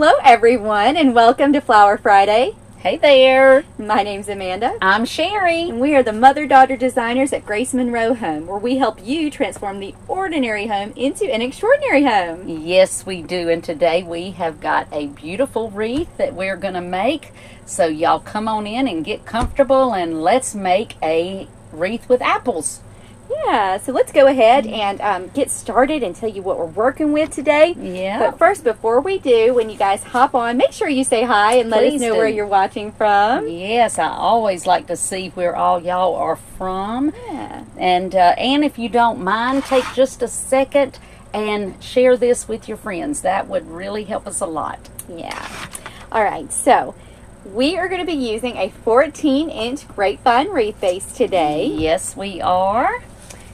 Hello everyone and welcome to Flower Friday. Hey there. My name's Amanda. I'm Sherry. And we are the mother-daughter designers at Grace Monroe Home, where we help you transform the ordinary home into an extraordinary home. Yes, we do. And today we have got a beautiful wreath that we're going to make. So y'all come on in and get comfortable and let's make a wreath with apples. Yeah, so let's go ahead and get started and tell you what we're working with today. Yeah. But first, before we do, when you guys hop on, make sure you say hi and let us know where you're watching from. Yes, I always like to see where all y'all are from. Yeah. And if you don't mind, take just a second and share this with your friends. That would really help us a lot. Yeah. All right, so we are going to be using a 14-inch grapevine wreath base today. Yes, we are.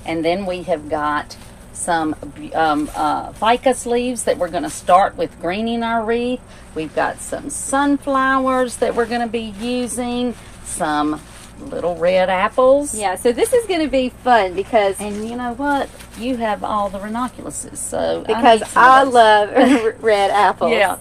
And then we have got some ficus leaves that we're going to start with greening our wreath. We've got some sunflowers that we're going to be using, some little red apples. Yeah, so this is going to be fun because... And you know what? You have all the ranunculuses, so because I love red apples. Yeah.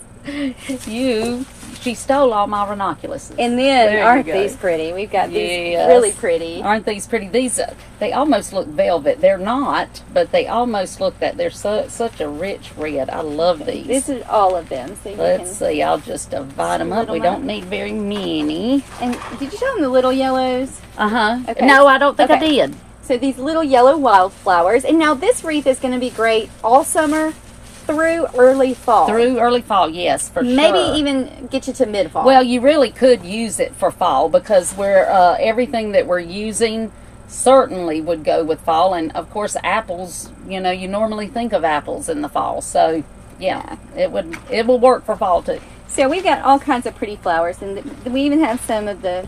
She stole all my ranunculuses. And then, aren't these pretty? We've got these really pretty. Aren't these pretty? These, they almost look velvet. They're not, but they almost look that. They're such a rich red. I love these. This is all of them. So let's see. I'll just divide them up. We don't need very many. And did you show them the little yellows? Uh-huh. Okay. No, I don't think I did. So these little yellow wildflowers. And now this wreath is going to be great all summer through early fall. Through early fall, yes, for sure. Maybe even get you to mid-fall. Well, you really could use it for fall because we're everything that we're using certainly would go with fall. And, of course, apples, you know, you normally think of apples in the fall. So, yeah, it will work for fall, too. So we've got all kinds of pretty flowers. And we even have some of the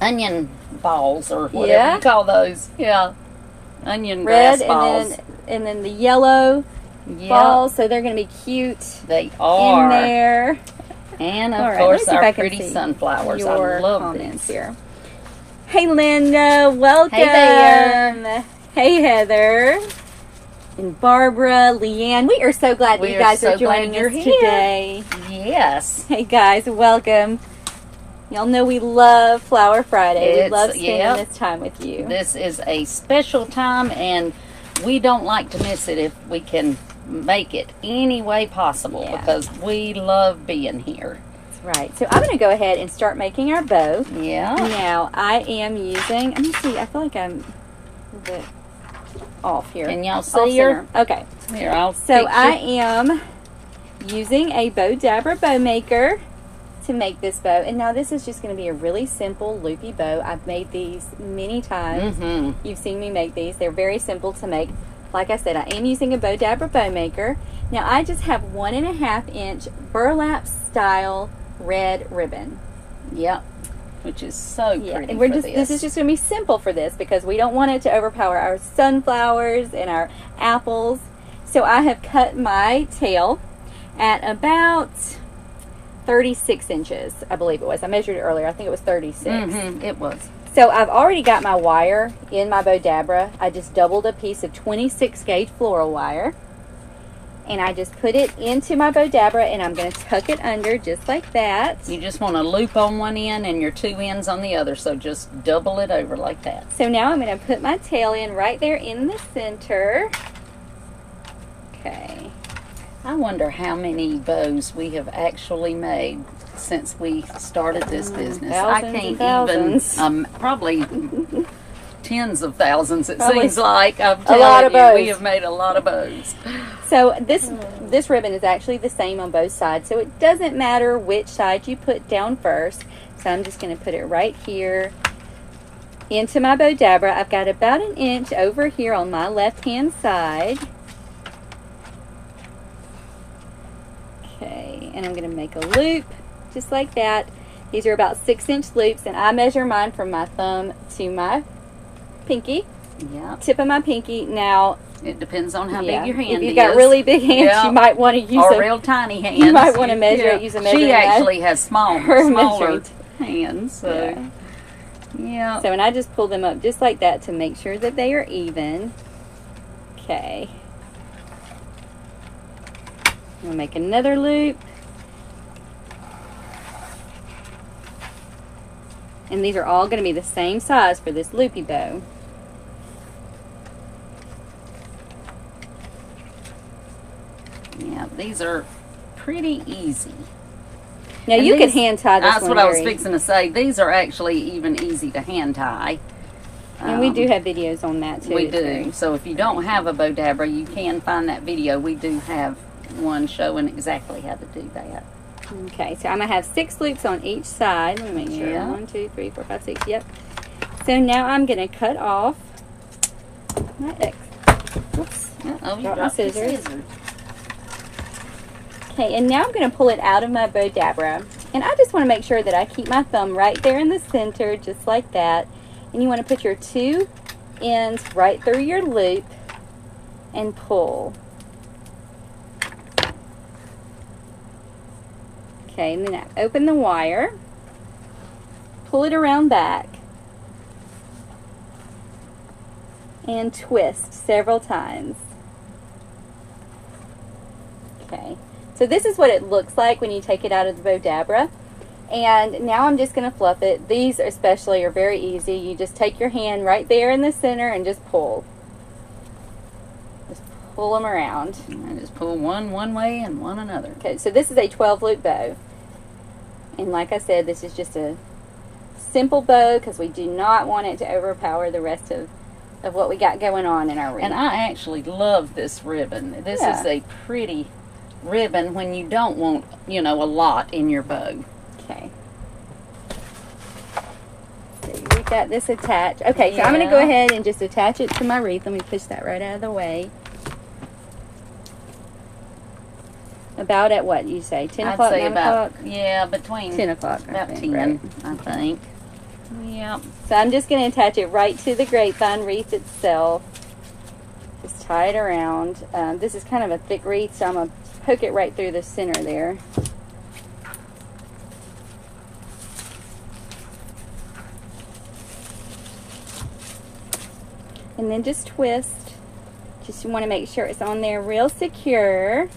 onion balls or whatever you call those. Yeah. Onion grass balls. And then the yellow balls, so they're going to be cute. They are. In there. And, of course, our pretty sunflowers. I love these. Here. Hey, Linda. Welcome. Hey there. Hey, Heather. And Barbara, Leanne. We are so glad that you guys are joining us today. Yes. Hey, guys. Welcome. Y'all know we love Flower Friday. We love spending this time with you. This is a special time, and we don't like to miss it if we can make it any way possible because we love being here. That's right. So I'm going to go ahead and start making our bow. Yeah. Now, I am using, let me see, I feel like I'm a bit off here. Can y'all see her? Okay. Here, I'll So I am using a Bow Dabra bow maker to make this bow. And now this is just going to be a really simple loopy bow. I've made these many times. You've seen me make these. They're very simple to make. Like I said, I am using a Bow Dabra bow maker. Now I just have 1.5-inch burlap style red ribbon. Yep. Which is so pretty. And this is just going to be simple for this because we don't want it to overpower our sunflowers and our apples. So I have cut my tail at about 36 inches, I believe it was. I measured it earlier. I think it was 36. It was. So I've already got my wire in my Bow Dabra. I just doubled a piece of 26 gauge floral wire. And I just put it into my Bow Dabra and I'm going to tuck it under just like that. You just want to loop on one end and your two ends on the other. So just double it over like that. So now I'm going to put my tail in right there in the center. Okay. I wonder how many bows we have actually made since we started this business. I can't even, probably tens of thousands it seems like. I'm telling you, we have made a lot of bows. So this ribbon is actually the same on both sides, so it doesn't matter which side you put down first. So I'm just going to put it right here into my Bow Dabra. I've got about 1 inch over here on my left-hand side. Okay, and I'm going to make a loop just like that. These are about 6-inch loops, and I measure mine from my thumb to my pinky. Yeah. Tip of my pinky. Now, it depends on how big your hand is. If you've got really big hands, you might want to use real tiny hands. You might want to measure it, use a measuring She actually has smaller hands. So, yeah. So, and I just pull them up just like that to make sure that they are even. Okay. I'm going to make another loop. And these are all going to be the same size for this loopy bow. Yeah, these are pretty easy. Now you can hand tie this one. That's what I was fixing to say. These are actually even easy to hand tie. And we do have videos on that too. We do. So if you don't have a bow dabber, you can find that video. We do have one showing exactly how to do that. Okay, so I'm going to have 6 loops on each side. Let me make sure. Yeah. 1, 2, 3, 4, 5, 6. Yep. So now I'm going to cut off my X. Oops. Oh, you Dropped my dropped your scissors. scissors. Okay, and now I'm going to pull it out of my bow dabber. And I just want to make sure that I keep my thumb right there in the center, just like that. And you want to put your 2 ends right through your loop and pull. Okay, and then I open the wire, pull it around back, and twist several times. Okay, so this is what it looks like when you take it out of the bow dabber. And now I'm just going to fluff it. These especially are very easy. You just take your hand right there in the center and just pull. Just pull them around. And just pull one way and one another. Okay, so this is a 12 loop bow. And like I said, this is just a simple bow because we do not want it to overpower the rest of what we got going on in our wreath. And I actually love this ribbon. This is a pretty ribbon when you don't want, you know, a lot in your bow. Okay. So we got this attached. Okay, so I'm going to go ahead and just attach it to my wreath. Let me push that right out of the way. About at what you say? 10 o'clock, 9 o'clock? Yeah, between 10 o'clock. About 10, right? I think. Yep. So I'm just going to attach it right to the grapevine wreath itself. Just tie it around. This is kind of a thick wreath, so I'm going to poke it right through the center there. And then just twist. Just want to make sure it's on there real secure.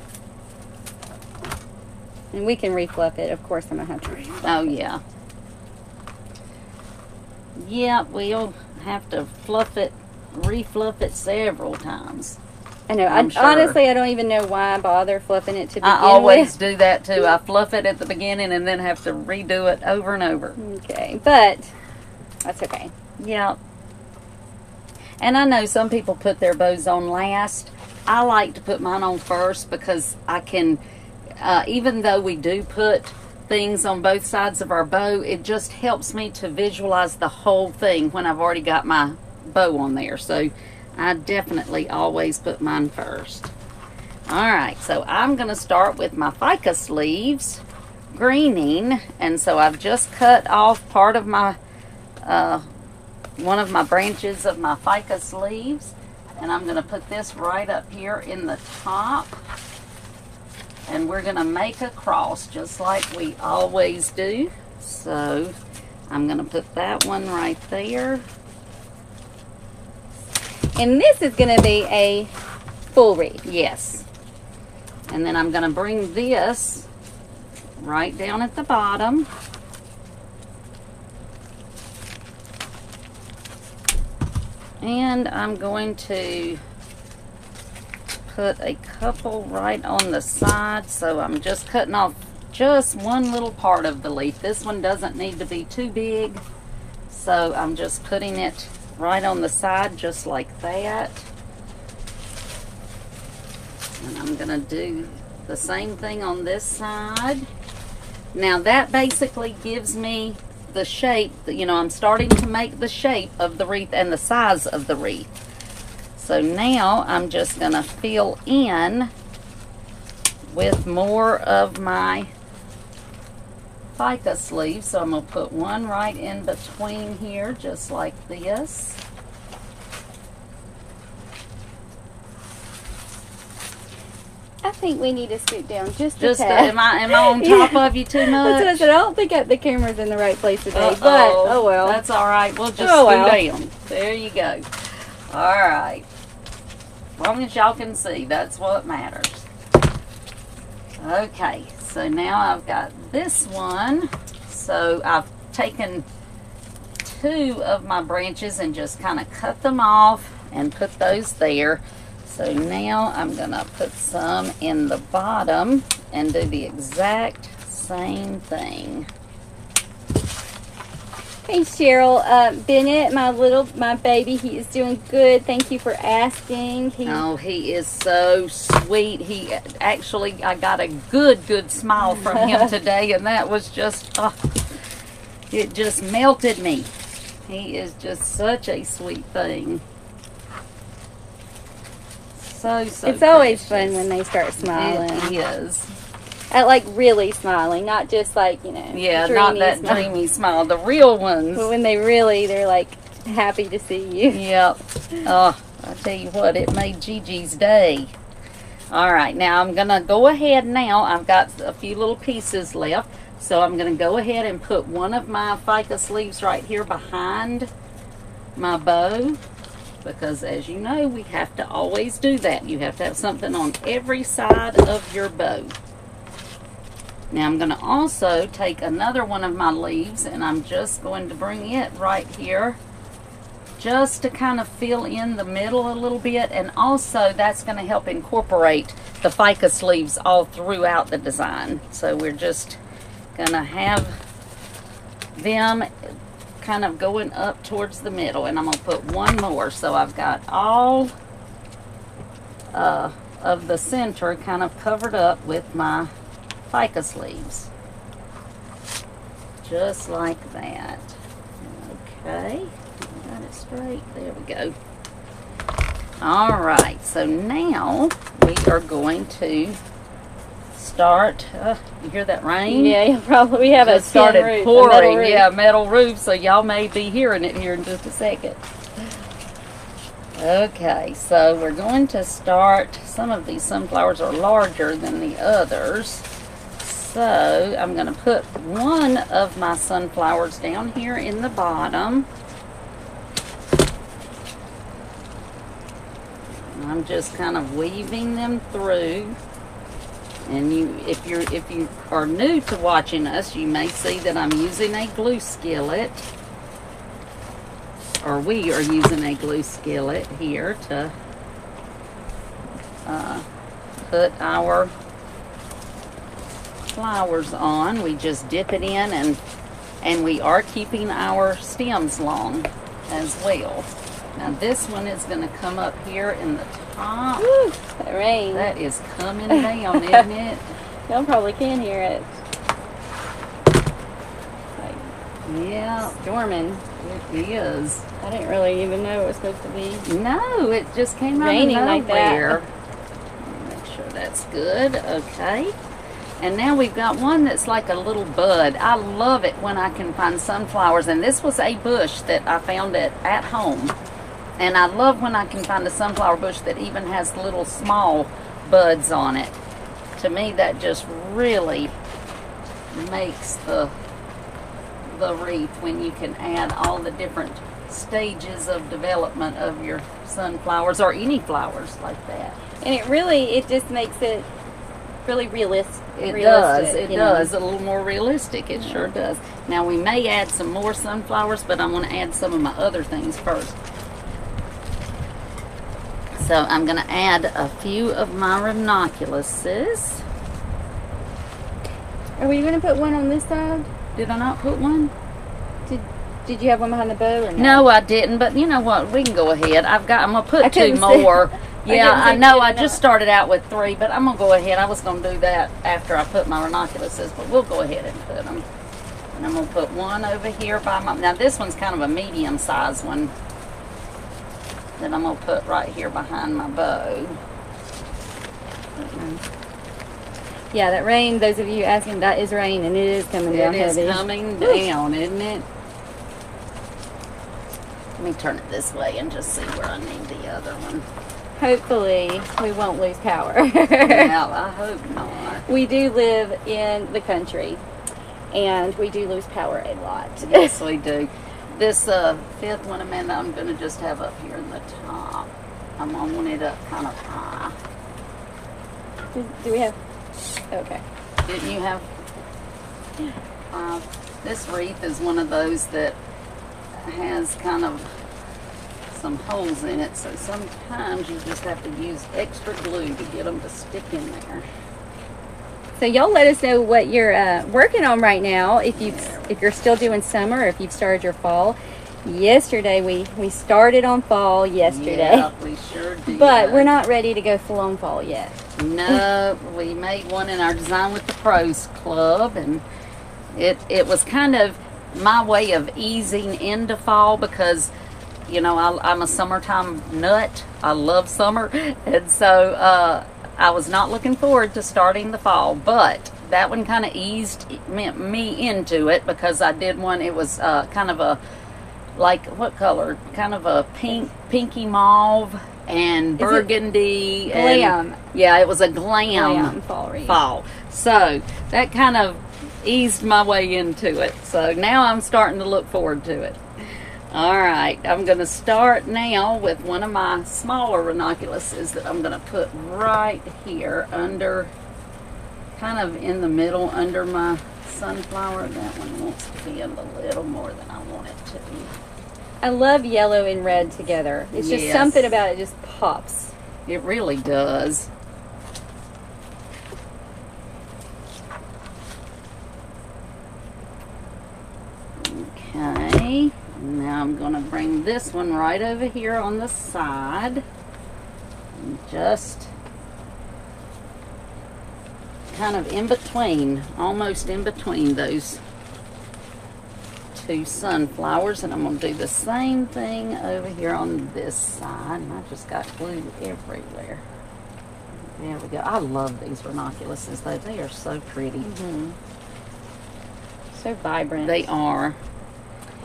And we can refluff it. Of course, I'm going to have to refluff it. Oh, yeah. Yeah, we'll have to fluff it, refluff it several times. I know. Honestly, I don't even know why I bother fluffing it to begin with. I always do that, too. I fluff it at the beginning and then have to redo it over and over. Okay, but that's okay. Yeah. And I know some people put their bows on last. I like to put mine on first because I can, even though we do put things on both sides of our bow, it just helps me to visualize the whole thing when I've already got my bow on there. So I definitely always put mine first. Alright, so I'm going to start with my ficus leaves greening. And so I've just cut off part of my one of my branches of my ficus leaves, and I'm going to put this right up here in the top, and we're going to make a cross just like we always do. So I'm going to put that one right there, and this is going to be a full wreath. Yes. And then I'm going to bring this right down at the bottom. And I'm going to put a couple right on the side. So I'm just cutting off just one little part of the leaf. This one doesn't need to be too big. So I'm just putting it right on the side just like that. And I'm going to do the same thing on this side. Now that basically gives me the shape, you know, I'm starting to make the shape of the wreath and the size of the wreath. So now I'm just going to fill in with more of my ficus leaves. So I'm going to put one right in between here, just like this. I think we need to scoot down just a tad. Am I on top of you too much? That's what I said. I don't think the camera's in the right place today, but oh well. That's all right. We'll just scoot down. There you go. All right. As long as y'all can see, that's what matters. Okay, so now I've got this one. So I've taken 2 of my branches and just kind of cut them off and put those there. So now I'm gonna put some in the bottom and do the exact same thing. Hey Cheryl, Bennett, my baby, he is doing good. Thank you for asking. He is so sweet. I got a good smile from him today, and that was just, it just melted me. He is just such a sweet thing. So it's always fun when they start smiling. It is. Like really smiling, not just like, yeah, not that dreamy smile, the real ones. But when they're like happy to see you. Yep. Oh, I tell you what, it made Gigi's day. All right, now I'm gonna go ahead now. I've got a few little pieces left, so I'm gonna go ahead and put one of my ficus leaves right here behind my bow, because as you know, we have to always do that. You have to have something on every side of your bow. Now I'm going to also take another one of my leaves, and I'm just going to bring it right here just to kind of fill in the middle a little bit, and also that's going to help incorporate the ficus leaves all throughout the design. So we're just going to have them kind of going up towards the middle, and I'm going to put one more. So I've got all of the center kind of covered up with my ficus leaves, just like that. Okay, got it straight. There we go. All right, so now we are going to start. You hear that rain? Yeah, probably. We have just started pouring. Yeah, metal roof. So y'all may be hearing it here in just a second. Okay, so we're going to start. Some of these sunflowers are larger than the others. So I'm going to put one of my sunflowers down here in the bottom. And I'm just kind of weaving them through. And if you are new to watching us, you may see that I'm using a glue skillet. Or we are using a glue skillet here to put our flowers on. We just dip it in, and we are keeping our stems long as well. Now this one is going to come up here in the top. Woo, that rain. That is coming down, isn't it? Y'all probably can hear it. Yeah, storming. It is. I didn't really even know it was supposed to be. No, it just came raining out of nowhere. like that. Make sure that's good. Okay. And now we've got one that's like a little bud. I love it when I can find sunflowers. And this was a bush that I found at home. And I love when I can find a sunflower bush that even has little small buds on it. To me, that just really makes the wreath, when you can add all the different stages of development of your sunflowers or any flowers like that. And it just makes it really realistic. It does a little more realistic. It sure does. Now we may add some more sunflowers, but I'm going to add some of my other things first. So I'm going to add a few of my ranunculuses. Are we going to put one on this side? Did I not put one? Did you have one behind the bow or no? No, I didn't, but you know what? We can go ahead. I'm going to put 2 more. Yeah, I know. I just started out with 3, but I'm going to go ahead. I was going to do that after I put my ranunculuses, but we'll go ahead and put them. And I'm going to put one over here by my... Now, this one's kind of a medium-sized one that I'm going to put right here behind my bow. Yeah, that rain, those of you asking, that is rain, and it is coming down heavy. It is coming down, isn't it? Let me turn it this way and just see where I need the other one. Hopefully, we won't lose power. Well, I hope not. We do live in the country, and we do lose power a lot. Yes, we do. This 5th one, Amanda, I'm going to just have up here in the top. I'm going to want it up kind of high. Do we have Okay. Didn't you have? This wreath is one of those that has kind of some holes in it, so sometimes you just have to use extra glue to get them to stick in there. So y'all let us know what you're working on right now. If you're still doing summer, or if you've started your fall. Yesterday we started on fall yesterday. Yeah, we sure did. But we're not ready to go full on fall yet. No, we made one in our Design with the Pros Club, and it was kind of my way of easing into fall because, you know, I'm a summertime nut. I love summer, and so I was not looking forward to starting the fall, but that one kind of eased me into it because I did one. It was kind of a, like, what color? Kind of a pinky mauve and burgundy. Glam. Yeah, it was a glam fall wreath. So that kind of eased my way into it. So now I'm starting to look forward to it. All right, I'm going to start now with one of my smaller ranunculuses that I'm going to put right here under, kind of in the middle under my sunflower. That one wants to be a little more than I want it to. I love yellow and red together. It's just something about it just pops. It really does. Okay, now I'm going to bring this one right over here on the side and just kind of in between, almost in between those two sunflowers, and I'm going to do the same thing over here on this side. And I just got glue everywhere. There we go. I love these ranunculuses though. They are so pretty. Mm-hmm. So vibrant. They are.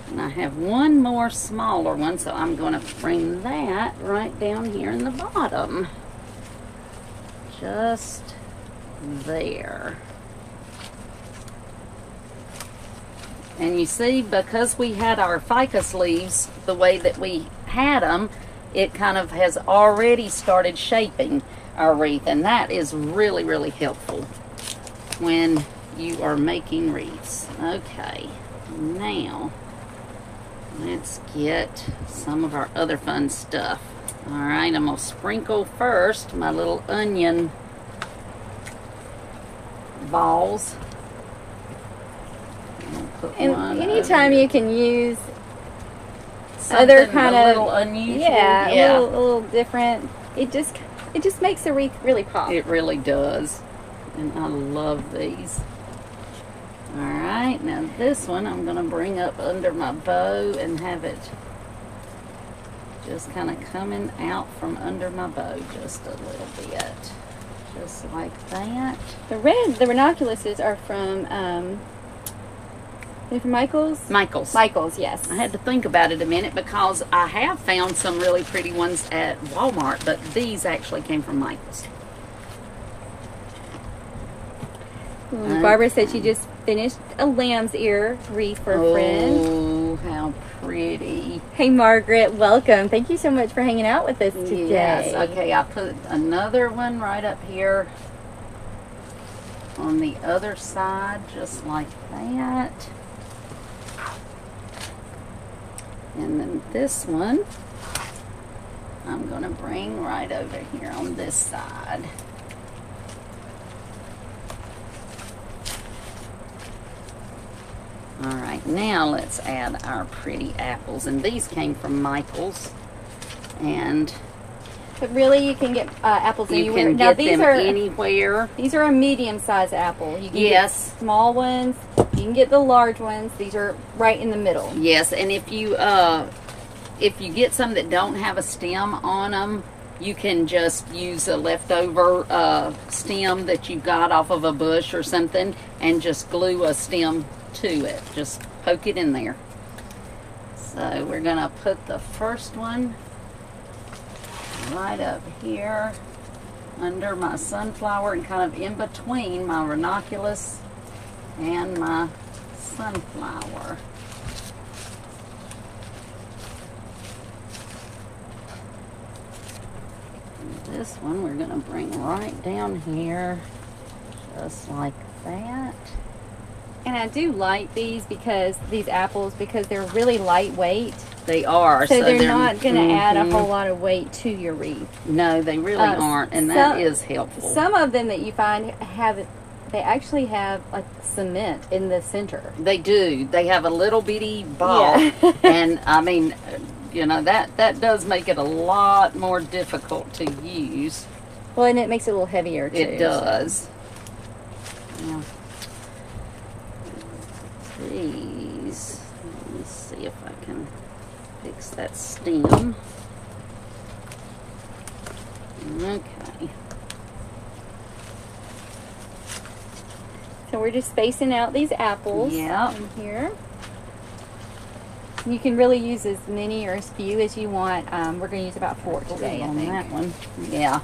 And I have one more smaller one, so I'm going to bring that right down here in the bottom. Just there. And you see, because we had our ficus leaves the way that we had them, it kind of has already started shaping our wreath, and that is really, really helpful when you are making wreaths. Okay, now let's get some of our other fun stuff. All right, I'm going to sprinkle first my little onion balls. And anytime you can use something other kind of little unusual, a little different, it just makes the wreath really pop. It really does, and I love these. All right, now this one I'm going to bring up under my bow and have it just kind of coming out from under my bow just a little bit, just like that. The ranunculuses are from they're from Michael's? Michael's, yes. I had to think about it a minute because I have found some really pretty ones at Walmart, but these actually came from Michael's. Barbara said she just finished a lamb's ear wreath for a friend. Oh, how pretty. Hey, Margaret, welcome. Thank you so much for hanging out with us today. Yes, okay, I put another one right up here on the other side, just like that. And then this one, I'm going to bring right over here on this side. All right, now let's add our pretty apples. And these came from Michael's. And but really, you can get apples anywhere. You can now, get them anywhere. These are a medium-sized apple. You can get small ones. You can get the large ones. These are right in the middle. Yes, and if you get some that don't have a stem on them, you can just use a leftover stem that you got off of a bush or something and just glue a stem to it. Just poke it in there. So we're going to put the first one right up here under my sunflower and kind of in between my ranunculus and my sunflower. And this one we're going to bring right down here Just like that. And I do like these because these apples, because they're really lightweight. They are. So they're not going to add a whole lot of weight to your wreath. No, they really aren't, and that is helpful. Some of them that you find they actually have like cement in the center. They do. They have a little bitty ball, and I mean, you know, that does make it a lot more difficult to use. Well, and it makes it a little heavier too. It does. Yeah. These. Let me see if I can fix that stem. Okay. So we're just spacing out these apples in here. You can really use as many or as few as you want. We're going to use about 4 today, I think. That one. Yeah.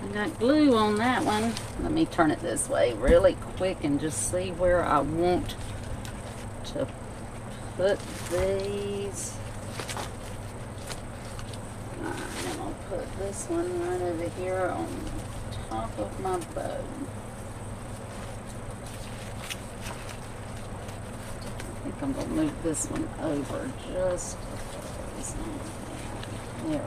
I got glue on that one. Let me turn it this way really quick and just see where I want to put these. I'm going to put this one right over here on top of my bow. I think I'm going to move this one over just a ways. There we go.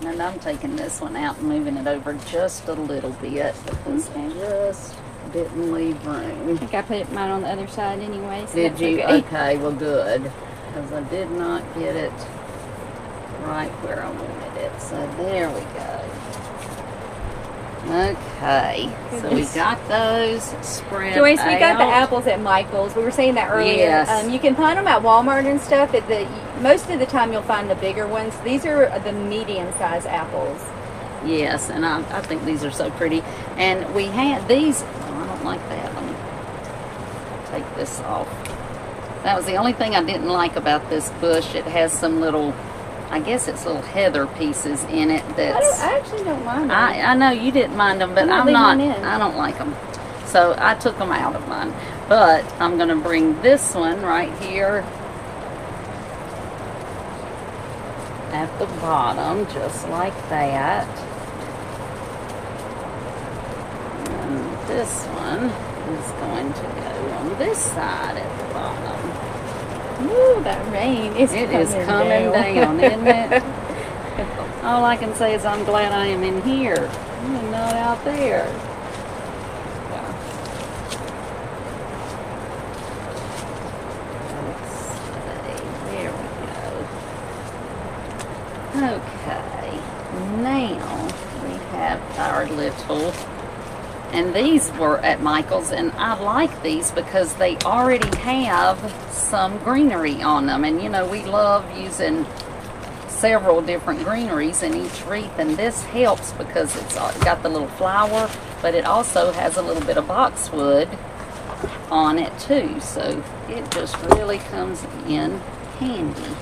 And I'm taking this one out and moving it over just a little bit because I just didn't leave room. I think I put mine on the other side anyway. So did you? Okay. Okay, well good. Because I did not get it right where I wanted it. So there we go. Okay, so we got those spread Joyce, out. we got the apples at Michael's. We were saying that earlier. Yes. You can find them at Walmart and stuff. Most of the time you'll find the bigger ones. These are the medium-sized apples. Yes, and I think these are so pretty. And we had these. Oh, I don't like that. Let me take this off. That was the only thing I didn't like about this bush. It has some little, I guess it's little heather pieces in it. I actually don't mind them. I know you didn't mind them, but I'm not. I don't like them. So I took them out of mine. But I'm going to bring this one right here at the bottom, just like that. And this one is going to go on this side at the bottom. Ooh, that rain is coming down, isn't it? All I can say is I'm glad I am in here. I'm not out there. Let's see. There we go. Okay. Now we have our little, and these were at Michael's, and I like these because they already have some greenery on them. And you know, we love using several different greeneries in each wreath, and this helps because it's got the little flower, but it also has a little bit of boxwood on it too, so it just really comes in handy.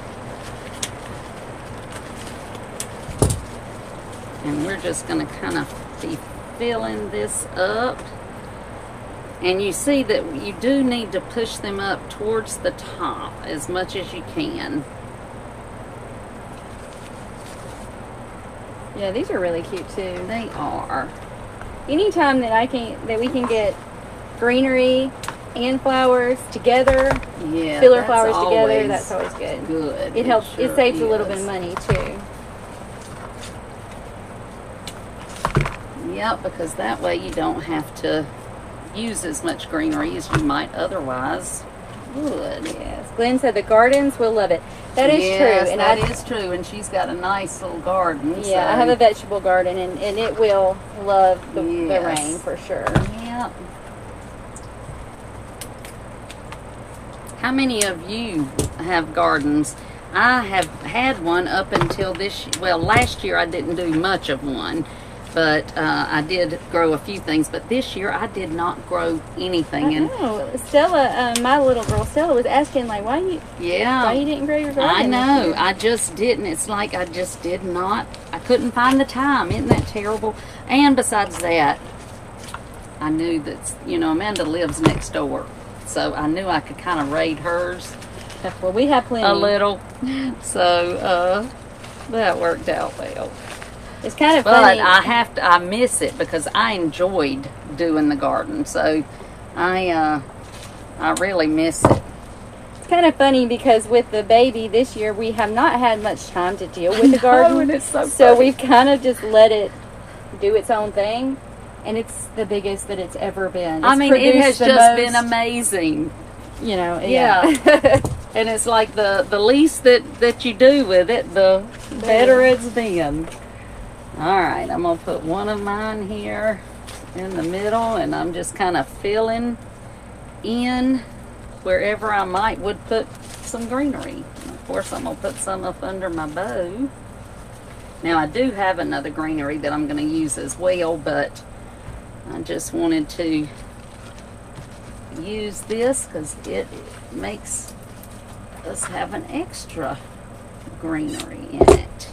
And we're just going to kind of be filling this up, and you see that you do need to push them up towards the top as much as you can. Yeah, these are really cute too. They are. Anytime that we can get greenery and flowers together, filler flowers together, that's always good. Good. It helps. Sure it saves a little bit of money too. Yep, because that way you don't have to use as much greenery as you might otherwise would. Yes, Glenn said the gardens will love it. That is true. And that is true, and she's got a nice little garden. Yeah, so. I have a vegetable garden, and it will love the rain for sure. Yep. How many of you have gardens? I have had one up until last year I didn't do much of one. But I did grow a few things. But this year I did not grow anything. I know. Stella, my little girl Stella, was asking like, why you didn't grow your garden? I know. I just didn't. It's like I just did not. I couldn't find the time. Isn't that terrible? And besides that, I knew that, you know, Amanda lives next door. So I knew I could kind of raid hers. Well, we have plenty. A little. So, that worked out well. It's kind of funny. But I miss it because I enjoyed doing the garden. So, I really miss it. It's kind of funny because with the baby this year, we have not had much time to deal with the garden. And it's so we've kind of just let it do its own thing. And it's the biggest that it's ever been. I mean, it has just been amazing. You know, yeah. And it's like the least that you do with it, the better it's been. All right, I'm going to put one of mine here in the middle, and I'm just kind of filling in wherever I would put some greenery. And of course, I'm going to put some up under my bow. Now, I do have another greenery that I'm going to use as well, but I just wanted to use this because it makes us have an extra greenery in it.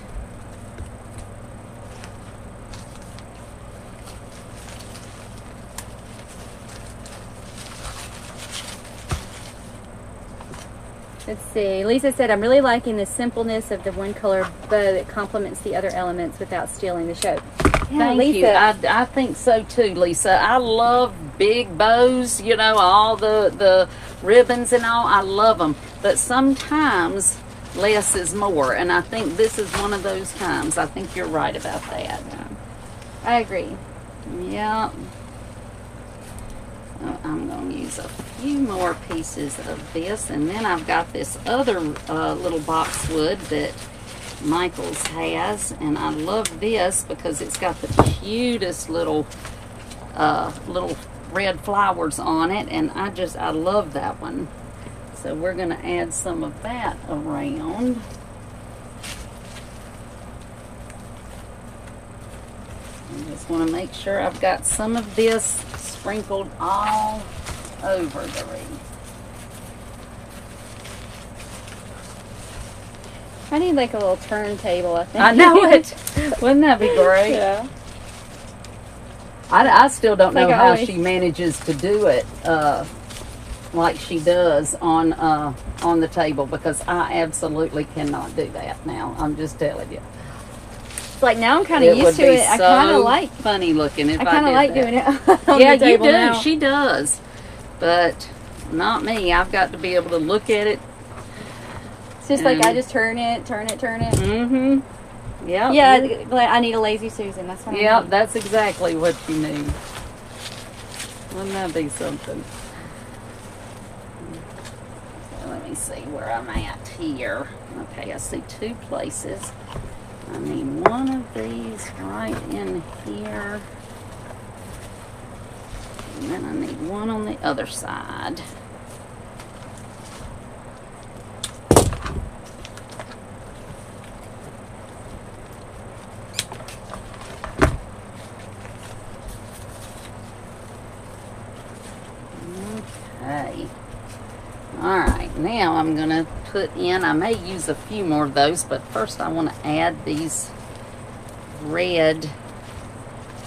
Let's see. Lisa said, I'm really liking the simpleness of the one color bow that complements the other elements without stealing the show. Thank Lisa. you. I think so too, Lisa. I love big bows, you know, all the ribbons and all. I love them. But sometimes less is more. And I think this is one of those times. I think you're right about that. I agree. Yeah. So I'm going to use a few more pieces of this. And then I've got this other little boxwood that Michael's has, and I love this because it's got the cutest little red flowers on it, and I love that one. So we're going to add some of that around. I just want to make sure I've got some of this sprinkled all over the wreath. I need like a little turntable, I think. I know it. Wouldn't that be great? Yeah. I still don't know Like how she manages to do it like she does on the table, because I absolutely cannot do that now. I'm just telling you. It's like now I'm kind of used to it. I kind of like funny looking. If I kind of like that. doing it on Yeah, the table you do. now. She does, but not me. I've got to be able to look at it. It's just like I just turn it. Mm-hmm. Yeah. Yeah, I need a lazy Susan. That's what I Yeah, need. that's exactly what you need. Wouldn't that be something? So let me see where I'm at here. Okay, I see two places. I need one of these right in here. And then I need one on the other side. Okay. Alright, now I'm going to put in, I may use a few more of those, but first I want to add these red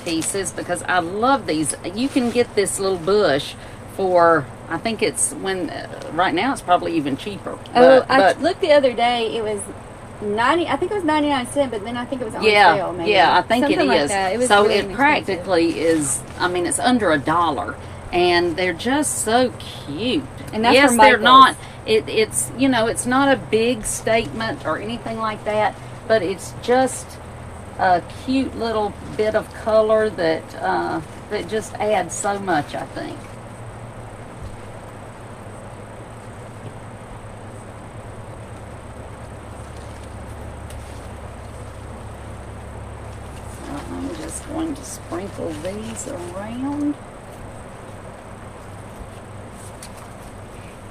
pieces because I love these. You can get this little bush for, I think it's right now it's probably even cheaper. I looked the other day, it was 90, I think it was 99¢, but then I think it was on sale maybe. Yeah, I think Something it like is. That. It was so really it practically is, I mean, it's under $1. And they're just so cute. And that's yes, for they're Michael's. not. It's you know, it's not a big statement or anything like that, but it's just a cute little bit of color that that just adds so much, I think. So I'm just going to sprinkle these around.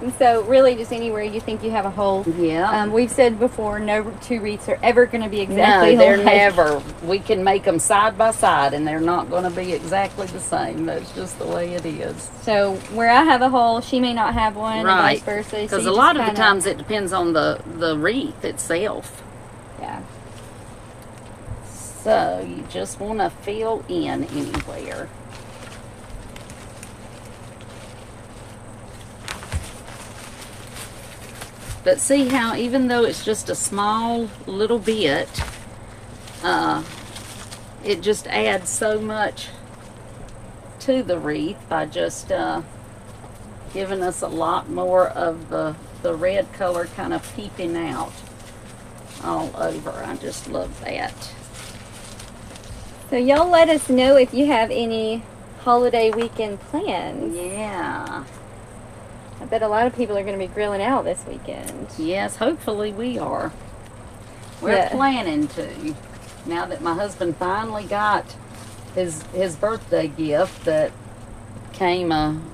And so really just anywhere you think you have a hole. Yeah. We've said before, no two wreaths are ever going to be exactly No, they're alike. never. We can make them side by side, and they're not going to be exactly the same. That's just the way it is. So where I have a hole, she may not have one, Right. and vice versa. Because So a you lot just of the times it depends on the wreath itself. Yeah. So you just want to fill in anywhere. But see how even though it's just a small little bit, it just adds so much to the wreath by just giving us a lot more of the red color kind of peeping out all over. I just love that. So y'all let us know if you have any holiday weekend plans. Yeah. I bet a lot of people are going to be grilling out this weekend. Yes, hopefully we are. We're planning to. Now that my husband finally got his birthday gift that came,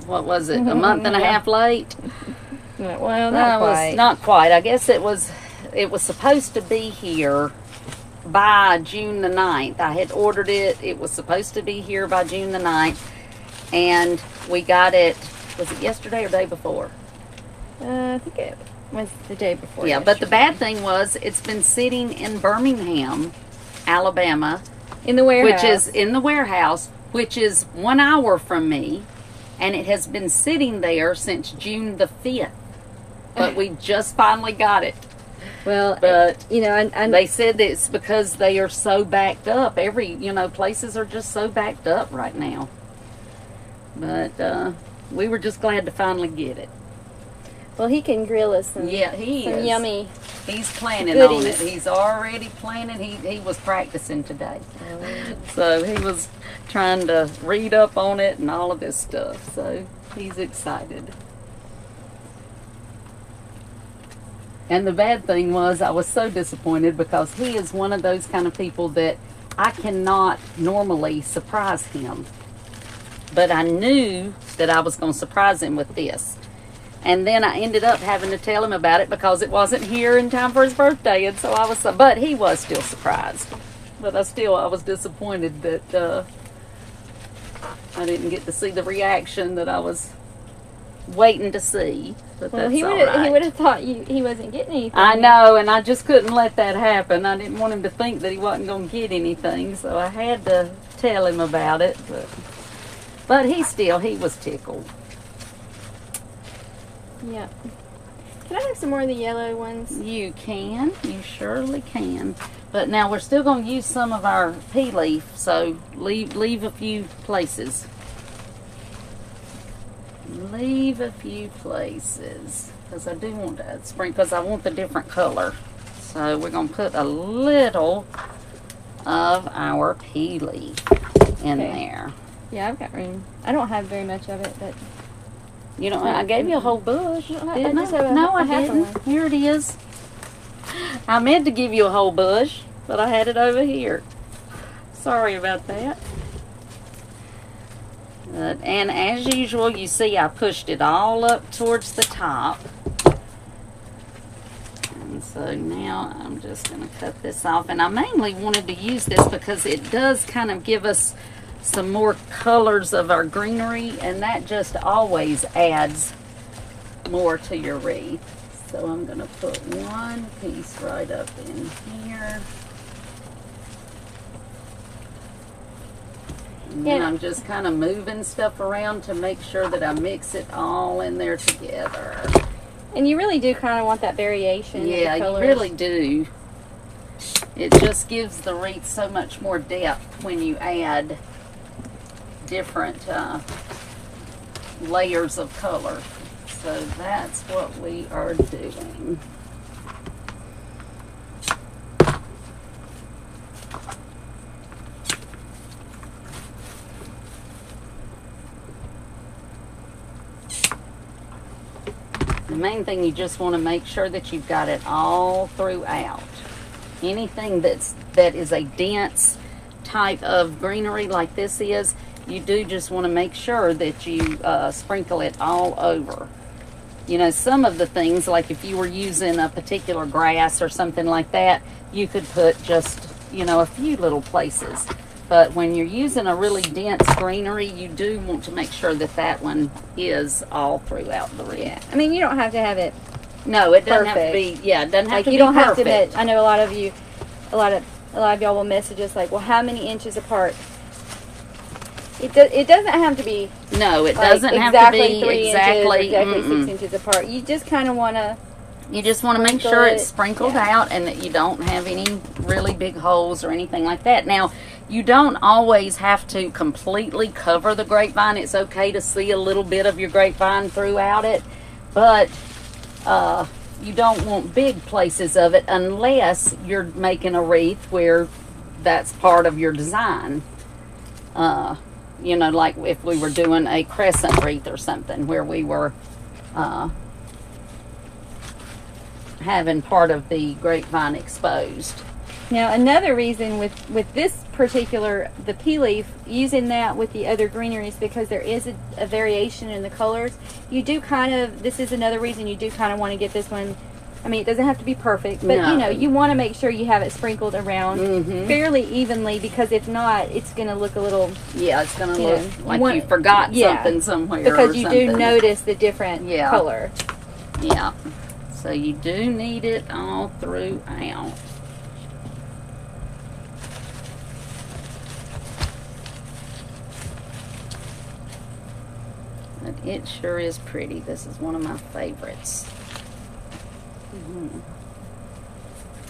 what was it, a month and a half late? Well, not quite. Not quite. I guess it was supposed to be here by June the 9th. I had ordered it. It was supposed to be here by June the 9th. And we got it, was it yesterday or day before? I think it was the day before. Yeah, yesterday. but the bad thing was it's been sitting in Birmingham, Alabama. In the warehouse. Which is in the warehouse, which is 1 hour from me. And it has been sitting there since June the 5th. But we just finally got it. Well, but you know, and they said that it's because they are so backed up. Places are just so backed up right now. But we were just glad to finally get it. Well, he can grill us some, some yummy. He's planning goodies. on it. He's already planning. He was practicing today. So he was trying to read up on it and all of this stuff. So he's excited. And the bad thing was I was so disappointed because he is one of those kind of people that I cannot normally surprise him. But I knew that I was going to surprise him with this. And then I ended up having to tell him about it because it wasn't here in time for his birthday. And so but he was still surprised. But I was disappointed that I didn't get to see the reaction that I was waiting to see. But well, that's he would have thought he wasn't getting anything. I know, and I just couldn't let that happen. I didn't want him to think that he wasn't going to get anything, so I had to tell him about it. But he was tickled. Yeah. Can I have some more of the yellow ones? You can. You surely can. But now we're still going to use some of our pea leaf, so leave a few places. Leave a few places. Because I do want to sprinkle, because I want the different color. So we're going to put a little of our pea leaf in there. Yeah, I've got room. I don't have very much of it, but... You know, I gave you a whole bush. No, I didn't. Here it is. I meant to give you a whole bush, but I had it over here. Sorry about that. And as usual, you see I pushed it all up towards the top. And so now I'm just going to cut this off. And I mainly wanted to use this because it does kind of give us some more colors of our greenery, and that just always adds more to your wreath. So I'm going to put one piece right up in here. And then I'm just kind of moving stuff around to make sure that I mix it all in there together. And you really do kind of want that variation. Yeah, in the colors. you really do. It just gives the wreath so much more depth when you add different layers of color. So that's what we are doing. The main thing, you just want to make sure that you've got it all throughout. Anything that is a dense type of greenery like this is, you do just want to make sure that you sprinkle it all over. You know, some of the things, like if you were using a particular grass or something like that, you could put just, you know, a few little places. But when you're using a really dense greenery, you do want to make sure that that one is all throughout the wreath. Yeah. I mean, you don't have to have it No, it doesn't perfect. have to be, yeah, it doesn't have like to you be don't perfect. have to. I know a lot of a lot of y'all will message us like, well, how many inches apart? It doesn't have to be. No, it like, doesn't have to be 3 exactly. inches or exactly 6 inches apart. You just kind of want to. You just want to make sure it's sprinkled yeah. out and that you don't have any really big holes or anything like that. Now, you don't always have to completely cover the grapevine. It's okay to see a little bit of your grapevine throughout it, but you don't want big places of it unless you're making a wreath where that's part of your design. You know, like if we were doing a crescent wreath or something where we were having part of the grapevine exposed. Now, another reason with this particular, the pea leaf, using that with the other greeneries, because there is a variation in the colors. You do kind of, this is another reason you do kind of want to get this one. I mean, it doesn't have to be perfect, but No. you know, you want to make sure you have it sprinkled around fairly evenly, because if not, it's going to look a little. Yeah, it's going to look like want, you forgot something somewhere. Because or you something. do notice the different color. Yeah. So you do need it all throughout. But it sure is pretty. This is one of my favorites.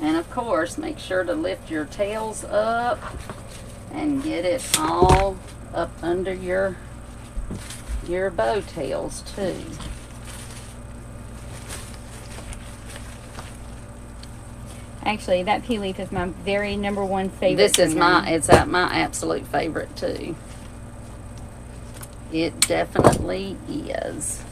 And of course, make sure to lift your tails up and get it all up under your bow tails too. Actually, that pea leaf is my very #1 favorite. This is my absolute favorite too. It definitely is.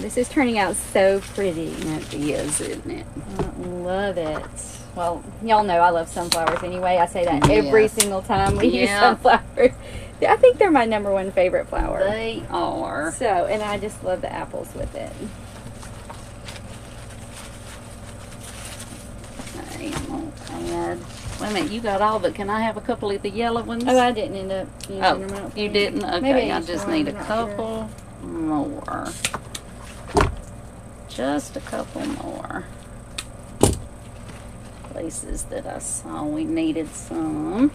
This is turning out so pretty. It is, isn't it? I love it. Well, y'all know I love sunflowers anyway. I say that every single time we use sunflowers. I think they're my #1 favorite flower. They are. So, and I just love the apples with it. Okay, I'm going to add. Wait a minute, you got all, but can I have a couple of the yellow ones? Oh, I didn't end up using them. I don't You think. didn't? Okay, Maybe I just need a couple more. Just a couple more places that I saw we needed some.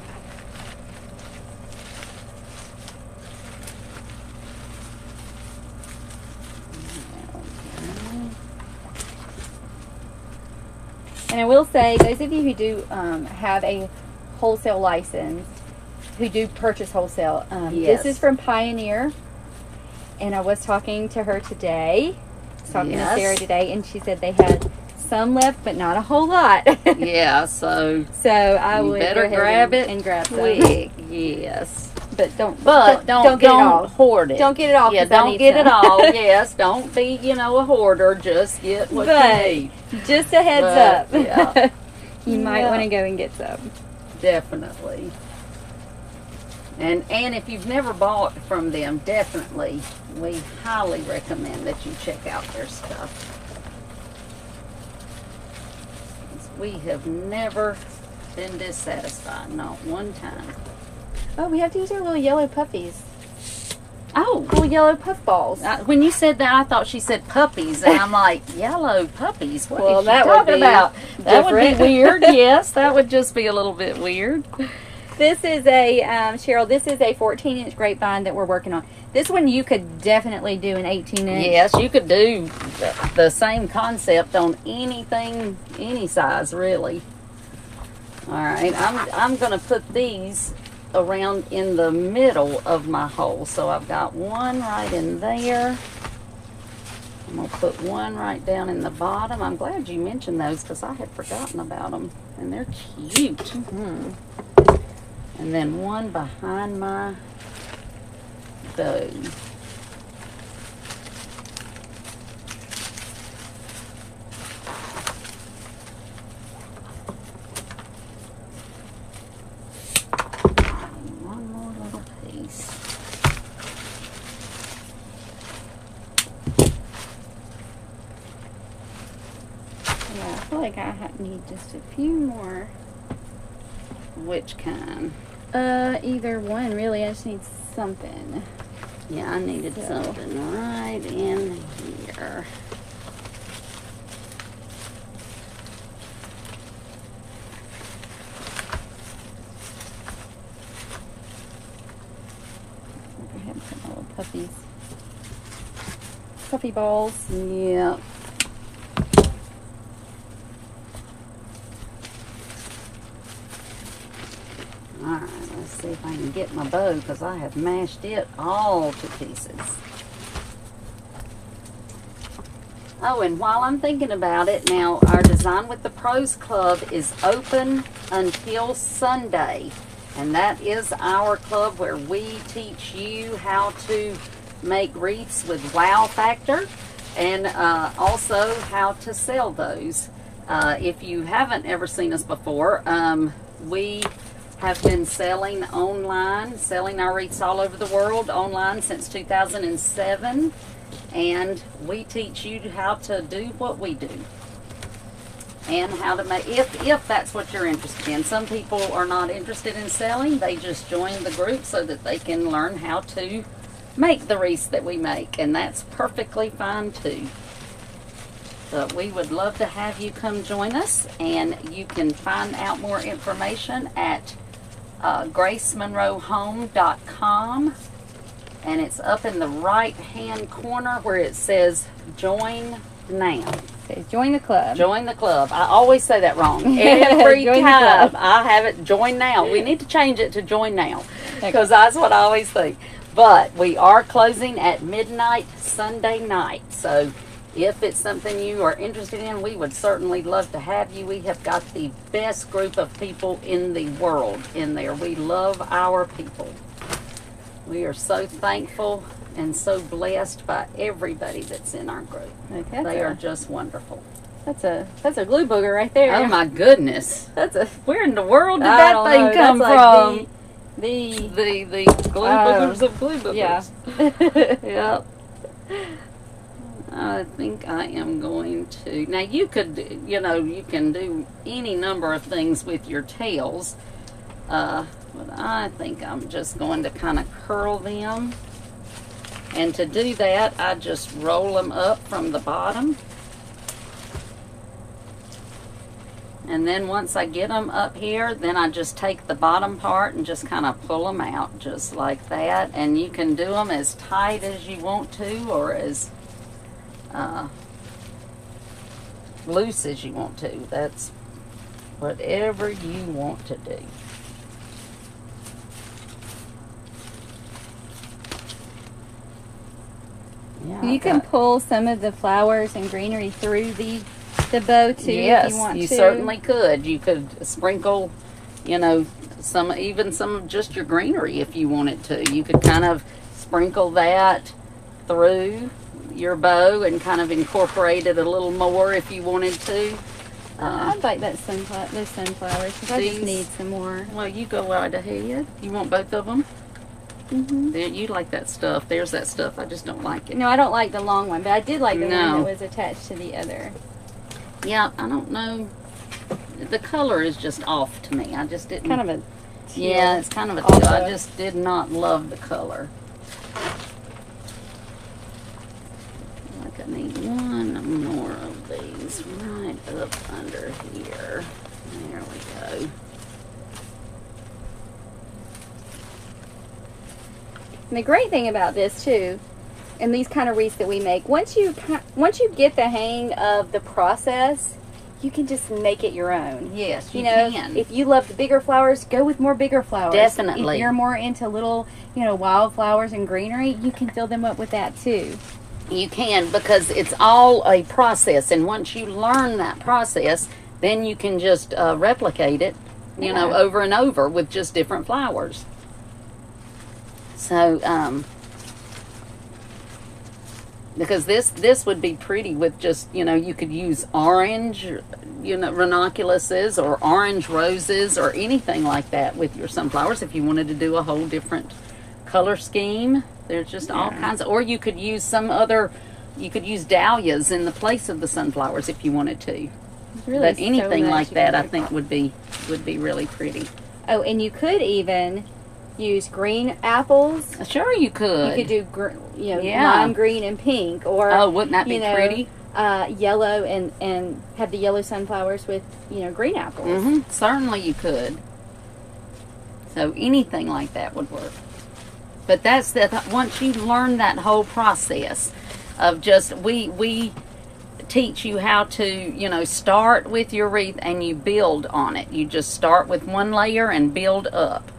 And I will say, those of you who do have a wholesale license, who do purchase wholesale, this is from Pioneer. And I was talking to her today, to Sarah today, and she said they had some left, but not a whole lot. Yeah, so I would better go ahead grab it and grab some. quick. Yes. But don't get it all. Hoard it. Don't get it all. Yeah, don't get it all. Yes, don't be, a hoarder. Just get what you need. Just a heads up. Yeah. You might want to go and get some. Definitely. And if you've never bought from them, definitely, we highly recommend that you check out their stuff. We have never been dissatisfied, not one time. Oh, we have to use our little yellow puffies. Oh, Little yellow puff balls. when you said that, I thought she said puppies, and I'm like, yellow puppies? What is she that talking about? That would be different. weird. Yes, that would just be a little bit weird. This is a, Cheryl, this is a 14-inch grapevine that we're working on. This one you could definitely do an 18-inch. Yes, you could do the same concept on anything, any size, really. All right, I'm going to put these around in the middle of my hole. So I've got one right in there. I'm going to put one right down in the bottom. I'm glad you mentioned those because I had forgotten about them. And they're cute. Mm-hmm. And then one behind my bow. One more little piece. Yeah, I feel like I need just a few more. Which kind? Either one, really. I just need something. Yeah, I needed something right in here. I have some little puppies. Puppy balls. Yeah. Alright, let's see if I can get my bow because I have mashed it all to pieces. Oh, and while I'm thinking about it, now our Design with the Pros Club is open until Sunday. And that is our club where we teach you how to make wreaths with wow factor and also how to sell those. If you haven't ever seen us before, we have been selling online, selling our wreaths all over the world online since 2007. And we teach you how to do what we do. And how to make, if that's what you're interested in. Some people are not interested in selling. They just join the group so that they can learn how to make the wreaths that we make. And that's perfectly fine too. But we would love to have you come join us. And you can find out more information at GraceMonroeHome.com. And it's up in the right hand corner where it says join now. Okay, join the club. Join the club. I always say that wrong. Every time I have it join now. We need to change it to join now because that's what I always think. But we are closing at midnight Sunday night. So if it's something you are interested in, we would certainly love to have you. We have got the best group of people in the world in there. We love our people. We are so thankful and so blessed by everybody that's in our group. Okay, they are just wonderful. That's a glue booger right there. Oh my goodness! Where in the world did that thing know. come That's from? Like the glue boogers of glue boogers. Yeah. Yep. I think I am going to. Now you could, you can do any number of things with your tails. But I think I'm just going to kind of curl them. And to do that, I just roll them up from the bottom. And then once I get them up here, then I just take the bottom part and just kind of pull them out just like that. And you can do them as tight as you want to or as loose as you want to. That's whatever you want to do. Yeah, you can pull some of the flowers and greenery through the bow too. Yes, if you want you to. certainly could. You could sprinkle, some of just your greenery if you wanted to. You could kind of sprinkle that through your bow and kind of incorporate it a little more if you wanted to. I'd like those sunflowers because I just need some more. Well, you go right ahead. You want both of them? Mm-hmm. There, you like that stuff. There's that stuff. I just don't like it. No, I don't like the long one, but I did like the one that was attached to the other. Yeah, I don't know. The color is just off to me. I just didn't. Kind of a teal. Yeah, it's kind of a teal. I just did not love the color. Like I need one more of these right up under here. There we go. And the great thing about this too, and these kind of wreaths that we make, once you get the hang of the process, you can just make it your own. Yes, you can. If you love the bigger flowers, go with more bigger flowers. Definitely. If you're more into little, wildflowers and greenery, you can fill them up with that too. You can, because it's all a process, and once you learn that process, then you can just replicate it, over and over with just different flowers. So, because this would be pretty with just, you could use orange, ranunculuses or orange roses or anything like that with your sunflowers if you wanted to do a whole different color scheme. There's just all kinds of, or you could use you could use dahlias in the place of the sunflowers if you wanted to. Really, but anything like that I think would be really pretty. Oh, and you could even use green apples. Sure, you could. You could do, lime green and pink, or wouldn't that be pretty? Yellow and have the yellow sunflowers with green apples. Certainly, you could. So anything like that would work. But that's once you learn that whole process of just we teach you how to start with your wreath and you build on it. You just start with one layer and build up.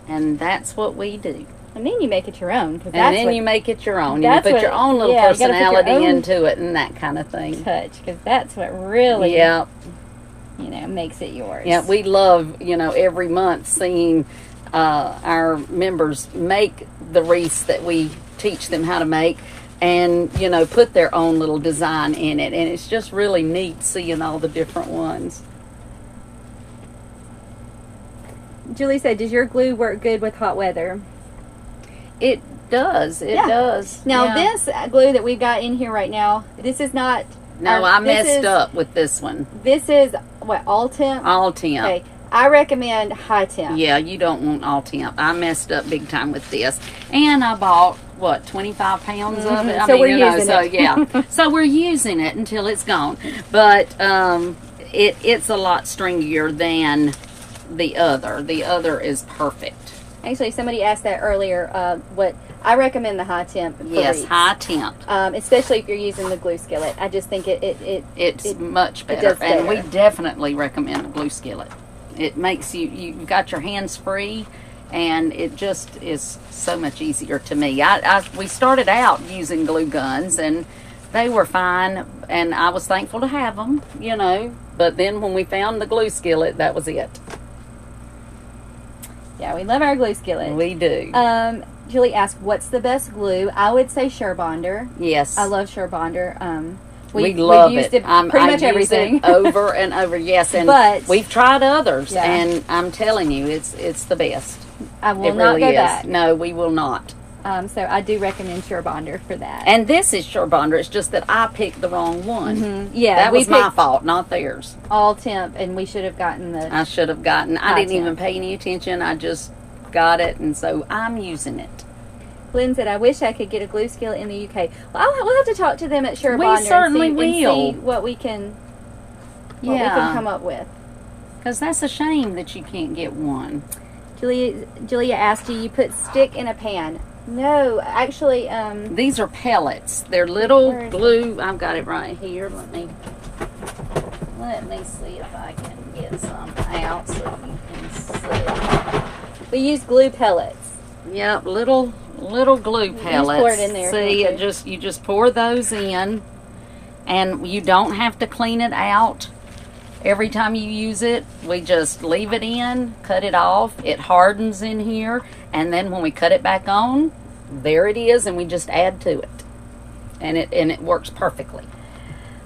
And that's what we do. And then you make it your own. You make it your own. You put your own little personality into it and that kind of thing. Touch, because that's what really, makes it yours. Yeah, we love, every month seeing our members make the wreaths that we teach them how to make, and put their own little design in it, and it's just really neat seeing all the different ones. Julie said, does your glue work good with hot weather? It does. It does. Now, this glue that we've got in here right now, this is not... No, I messed up with this one. This is, what, all temp? All temp. Okay. I recommend high temp. Yeah, you don't want all temp. I messed up big time with this. And I bought, 25 pounds of it? So we're using it. Yeah. So we're using it until it's gone. But it's a lot stringier than the other. The other is perfect. Actually, somebody asked that earlier. What I recommend the high temp. Yes, high temp. Especially if you're using the glue skillet. I just think it's much better. And we definitely recommend the glue skillet. It makes you've got your hands free, and it just is so much easier to me. We started out using glue guns, and they were fine, and I was thankful to have them, But then when we found the glue skillet, that was it. Yeah, we love our glue skillet. We do. Julie asked, what's the best glue? I would say Surebonder. Yes. I love Surebonder. We love used it. Pretty much everything. It over and over, yes. And but we've tried others, and I'm telling you, it's the best. I will not go back. No, we will not. So I do recommend Surebonder for that. And this is Surebonder. It's just that I picked the wrong one. Yeah, that was my fault, not theirs. All temp, and we should have gotten the. I should have gotten. I didn't even pay any attention. I just got it, and so I'm using it. Lynn said, I wish I could get a glue skillet in the UK. Well, we'll have to talk to them at Surebonder. We certainly will. And see what we can come up with. Because that's a shame that you can't get one. Julia asked, do you put stick in a pan? No, actually... these are pellets. They're little glue. I've got it right here. Let me see if I can get some out so you can see. We use glue pellets. Yep, little glue pellets. Pour it in there. See, you just pour those in, and you don't have to clean it out every time you use it. We just leave it in, cut it off. It hardens in here, and then when we cut it back on, there it is, and we just add to it, and it works perfectly.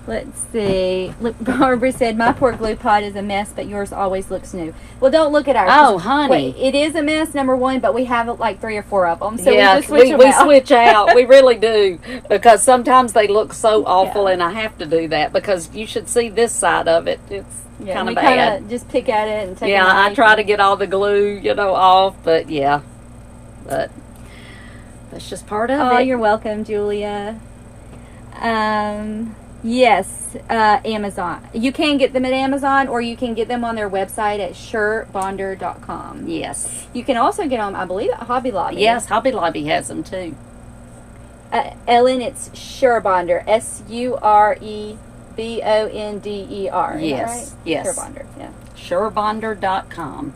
Let's see. Look, Barbara said, my poor glue pot is a mess, but yours always looks new. Well, don't look at ours. Oh, honey. It is a mess, number one, but we have like 3 or 4 of them. So yeah, we just switch them out. We switch out. We really do. Because sometimes they look so awful, and I have to do that because you should see this side of it. It's kind of bad. Kinda just pick at it and take it. Yeah, I try to get all the glue, off, but yeah. But that's just part of it. Oh, you're welcome, Julia. Yes, Amazon. You can get them at Amazon, or you can get them on their website at surebonder.com. Yes. You can also get them, I believe, at Hobby Lobby. Yes, Hobby Lobby has them too. Ellen, it's Surebonder. SUREBONDER. Yes. Right? Yes. Surebonder. Yeah. Surebonder.com.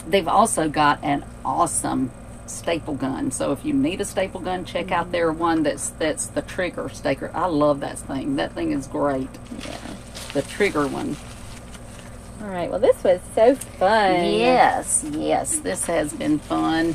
They've also got an awesome staple gun, so if you need a staple gun, check out their one that's the trigger staker. I love that thing. That thing is great. Yeah, the trigger one. All right, well, this was so fun. Yes, this has been fun.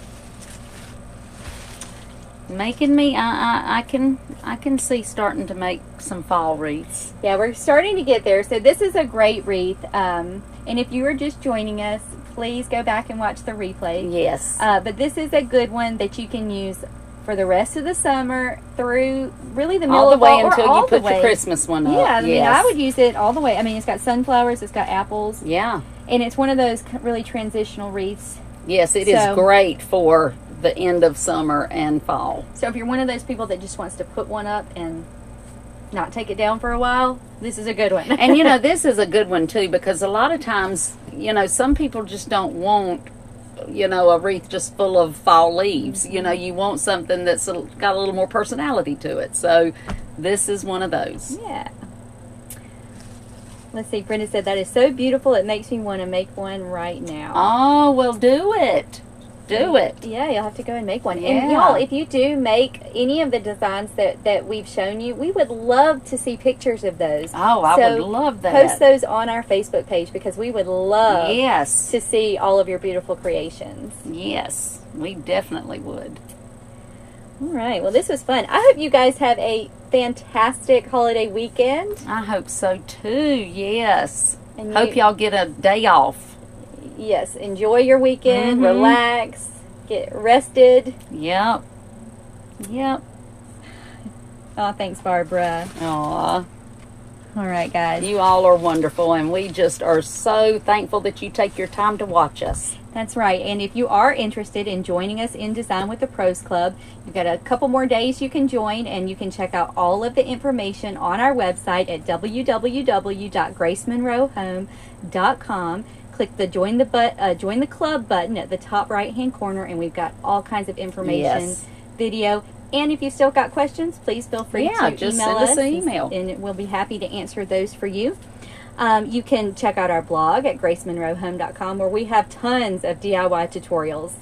Making me I can see starting to make some fall wreaths. Yeah, we're starting to get there. So this is a great wreath, and if you are just joining us, please go back and watch the replay. Yes. But this is a good one that you can use for the rest of the summer through really the middle All the of way fall, or until all you the put way. your Christmas one up. Yeah, I mean, Yes. I would use it all the way. I mean, it's got sunflowers, it's got apples, Yeah. and it's one of those really transitional wreaths. Yes, it is great for the end of summer and fall. So if you're one of those people that just wants to put one up and not take it down for a while, this is a good one. And, you know, this is a good one, too, because a lot of times, you know, some people just don't want, you know, a wreath just full of fall leaves. You know, you want something that's got a little more personality to it. So this is one of those. Yeah. Let's see, Brenda said, that is so beautiful, it makes me want to make one right now. Oh, well, do it. Do it. Yeah, you'll have to go and make one. Yeah. And y'all, if you do make any of the designs that we've shown you, we would love to see pictures of those. Oh, I would love that. Post those on our Facebook page because we would love Yes. to see all of your beautiful creations. Yes, we definitely would. All right. Well, this was fun. I hope you guys have a fantastic holiday weekend. I hope so, too. Yes. And Hope y'all get a day off. Yes. Enjoy your weekend. Relax. Get rested. Yep. Yep. Oh, thanks, Barbara. Aw. All right, guys. You all are wonderful, and we just are so thankful that you take your time to watch us. That's right. And if you are interested in joining us in Design with the Pros Club, you've got a couple more days you can join, and you can check out all of the information on our website at www.gracemonroehome.com. Click the join the club button at the top right hand corner, and we've got all kinds of information, video. And if you've still got questions, please feel free to just email send us us, an email. and we'll be happy to answer those for you. You can check out our blog at gracemonroehome.com, where we have tons of DIY tutorials.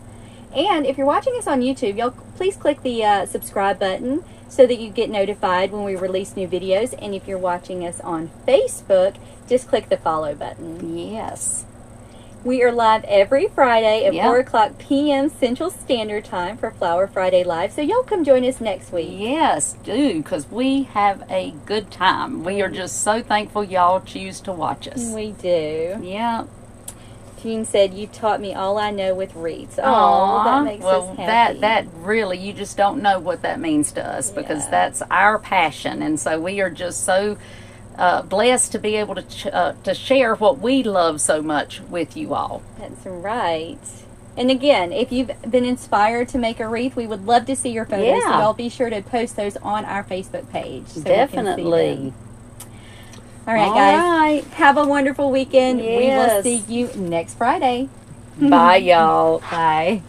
And if you're watching us on YouTube, please click the subscribe button so that you get notified when we release new videos. And if you're watching us on Facebook, just click the follow button. Yes. We are live every Friday at 4 o'clock p.m. Central Standard Time for Flower Friday Live. So y'all come join us next week. Yes, do, because we have a good time. We are just so thankful y'all choose to watch us. We do. Yeah. Jean said, "You taught me all I know with wreaths." Oh, that makes us happy. That really, you just don't know what that means to us, because that's our passion. And so we are just so blessed to be able to share what we love so much with you all. That's right. And again, if you've been inspired to make a wreath, we would love to see your photos. So y'all be sure to post those on our Facebook page. So Definitely. All right, guys. Have a wonderful weekend. Yes. We will see you next Friday. Bye, y'all. Bye.